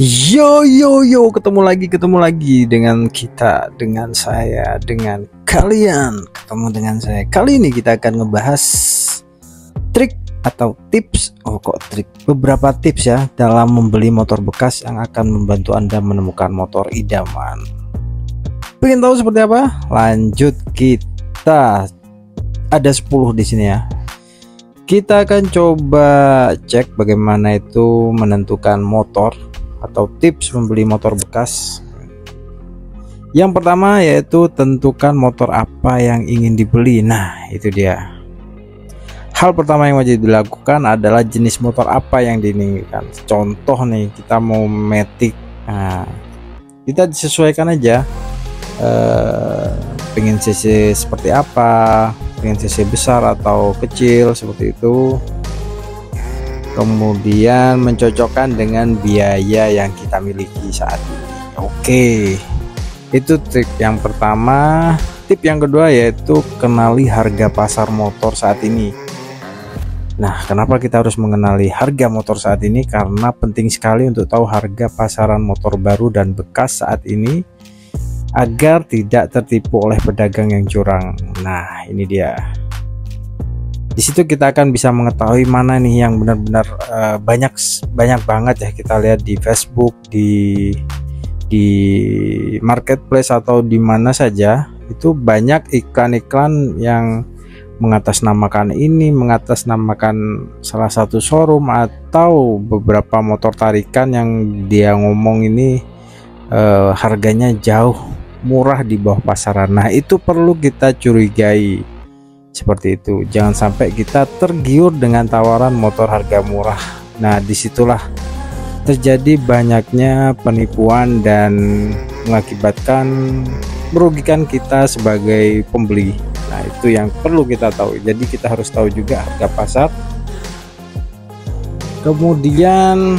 Yo yo yo, ketemu lagi dengan kita, dengan saya, dengan kalian, ketemu dengan saya. Kali ini kita akan ngebahas trik atau tips. Beberapa tips ya dalam membeli motor bekas yang akan membantu Anda menemukan motor idaman. Pengen tahu seperti apa? Lanjut, kita ada 10 di sini ya. Kita akan coba cek bagaimana itu menentukan motor atau tips membeli motor bekas. Yang pertama yaitu tentukan motor apa yang ingin dibeli. Nah, itu dia. Hal pertama yang wajib dilakukan adalah jenis motor apa yang diinginkan. Contoh nih, kita mau Matic. Nah, kita disesuaikan aja. Pengen cc seperti apa, pengen cc besar atau kecil seperti itu. Kemudian mencocokkan dengan biaya yang kita miliki saat ini. Oke, itu trik yang pertama. Tip yang kedua yaitu kenali harga pasar motor saat ini. Nah, kenapa kita harus mengenali harga motor saat ini? Karena penting sekali untuk tahu harga pasaran motor baru dan bekas saat ini agar tidak tertipu oleh pedagang yang curang. Nah, ini dia. Di situ kita akan bisa mengetahui mana nih yang benar-benar banyak banget ya, kita lihat di Facebook, di marketplace atau di mana saja itu banyak iklan-iklan yang mengatasnamakan salah satu showroom atau beberapa motor tarikan yang dia ngomong ini harganya jauh murah di bawah pasaran. Nah, itu perlu kita curigai. Seperti itu, jangan sampai kita tergiur dengan tawaran motor harga murah. Nah, disitulah terjadi banyaknya penipuan dan mengakibatkan merugikan kita sebagai pembeli. Nah, itu yang perlu kita tahu. Jadi kita harus tahu juga harga pasar. Kemudian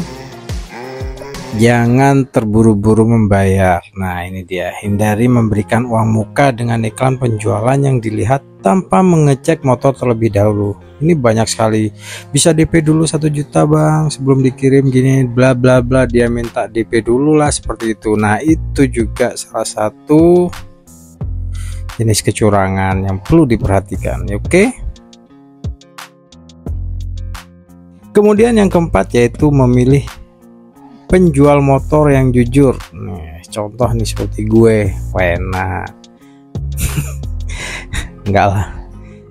jangan terburu-buru membayar. Nah, ini dia, hindari memberikan uang muka dengan iklan penjualan yang dilihat tanpa mengecek motor terlebih dahulu. Ini banyak sekali, bisa DP dulu 1 juta bang sebelum dikirim gini bla bla bla, dia minta DP dulu lah seperti itu. Nah, itu juga salah satu jenis kecurangan yang perlu diperhatikan. Oke. Kemudian yang keempat yaitu memilih penjual motor yang jujur. Nih, contoh nih seperti gue, Wena. Enggak lah,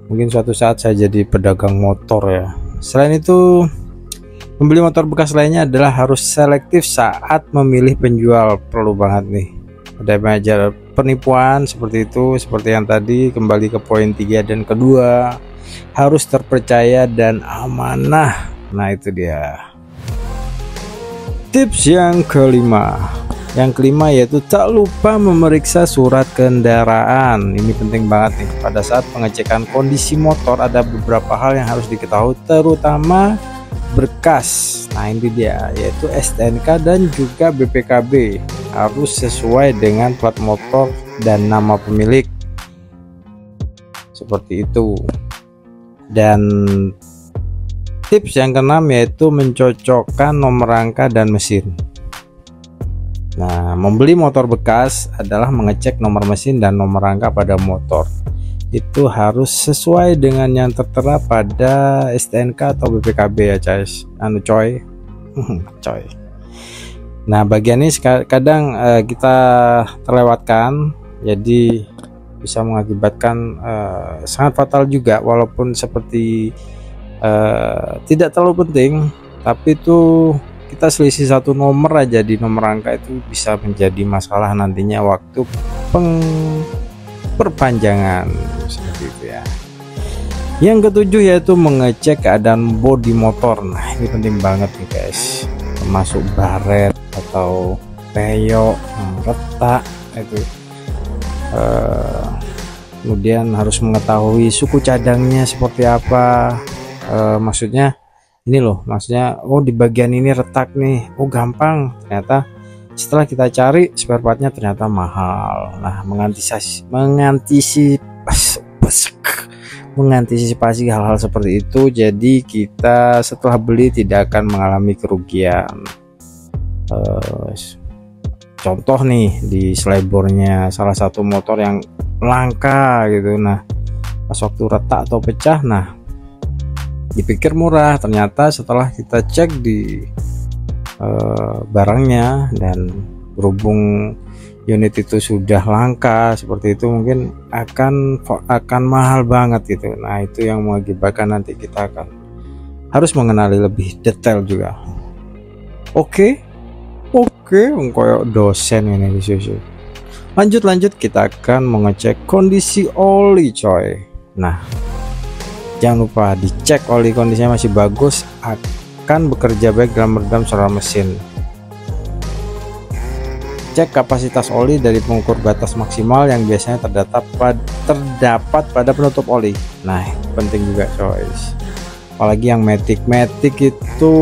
mungkin suatu saat saya jadi pedagang motor ya. Selain itu, membeli motor bekas lainnya adalah harus selektif saat memilih penjual. Perlu banget nih, ada banyak penipuan seperti itu. Seperti yang tadi, kembali ke poin 3 dan kedua, harus terpercaya dan amanah. Nah, itu dia. Tips yang kelima yaitu tak lupa memeriksa surat kendaraan. Ini penting banget nih. Pada saat pengecekan kondisi motor ada beberapa hal yang harus diketahui, terutama berkas. Nah, ini dia, yaitu STNK dan juga BPKB harus sesuai dengan plat motor dan nama pemilik. Seperti itu. Dan tips yang keenam yaitu mencocokkan nomor rangka dan mesin. Nah, membeli motor bekas adalah mengecek nomor mesin dan nomor rangka pada motor. Itu harus sesuai dengan yang tertera pada STNK atau BPKB ya, guys. Coy. Coy. Nah, bagian ini kadang kita terlewatkan, jadi bisa mengakibatkan sangat fatal juga, walaupun seperti tidak terlalu penting, tapi itu kita selisih 1 nomor aja di nomor rangka, itu bisa menjadi masalah nantinya waktu perpanjangan seperti itu ya. Yang ketujuh yaitu mengecek keadaan bodi motor. Nah, ini penting banget nih guys, termasuk baret atau peyok, retak itu. Kemudian harus mengetahui suku cadangnya seperti apa. Maksudnya ini loh, maksudnya di bagian ini retak nih, gampang, ternyata setelah kita cari spare partnya ternyata mahal. Nah, mengantisipasi hal-hal seperti itu, jadi kita setelah beli tidak akan mengalami kerugian. Contoh nih di selebornya salah satu motor yang langka gitu. Nah pas waktu retak atau pecah, nah dipikir murah, ternyata setelah kita cek di barangnya dan berhubung unit itu sudah langka seperti itu, mungkin akan mahal banget gitu. Nah itu yang mengakibatkan nanti kita akan harus mengenali lebih detail juga. Oke, koyok dosen ini disusul. Lanjut kita akan mengecek kondisi oli coy. Nah jangan lupa dicek oli kondisinya masih bagus, akan bekerja baik dalam meredam suara mesin. Cek kapasitas oli dari pengukur batas maksimal yang biasanya terdapat pada penutup oli. Nah penting juga coy, apalagi yang matic itu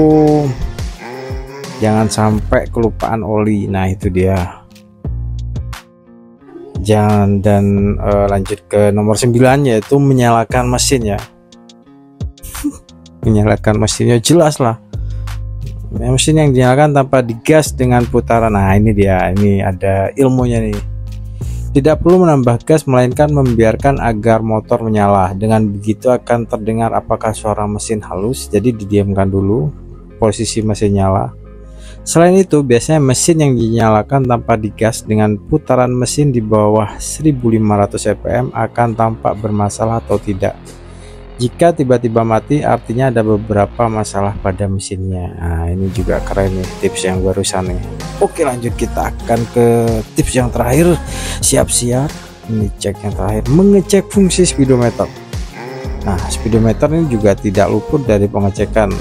jangan sampai kelupaan oli. Nah itu dia. Jangan. Dan lanjut ke nomor 9, yaitu menyalakan mesin ya. Menyalakan mesinnya jelas lah, mesin yang dinyalakan tanpa digas dengan putaran. Nah ini dia, ini ada ilmunya nih. Tidak perlu menambah gas melainkan membiarkan agar motor menyala. Dengan begitu akan terdengar apakah suara mesin halus, jadi didiamkan dulu posisi mesin nyala. Selain itu biasanya mesin yang dinyalakan tanpa digas dengan putaran mesin di bawah 1500 fpm akan tampak bermasalah atau tidak. Jika tiba-tiba mati artinya ada beberapa masalah pada mesinnya. Nah ini juga keren nih tips yang barusan nih. Oke lanjut, kita akan ke tips yang terakhir. Siap-siap, ini cek yang terakhir, mengecek fungsi speedometer. Nah speedometer ini juga tidak luput dari pengecekan.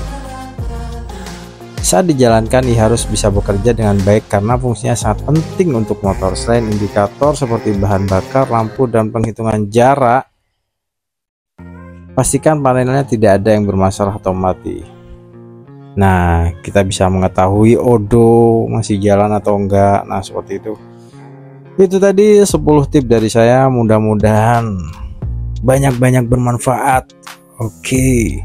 Saat dijalankan ia harus bisa bekerja dengan baik karena fungsinya sangat penting untuk motor. Selain indikator seperti bahan bakar, lampu, dan penghitungan jarak, pastikan panelnya tidak ada yang bermasalah atau mati. Nah kita bisa mengetahui odo masih jalan atau enggak. Nah seperti itu. Itu tadi 10 tips dari saya, mudah-mudahan banyak-banyak bermanfaat. Oke,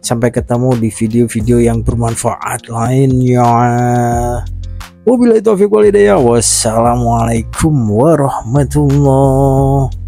sampai ketemu di video-video yang bermanfaat lainnya. Wabillahi taufiq wal hidayah. Wassalamualaikum warahmatullahi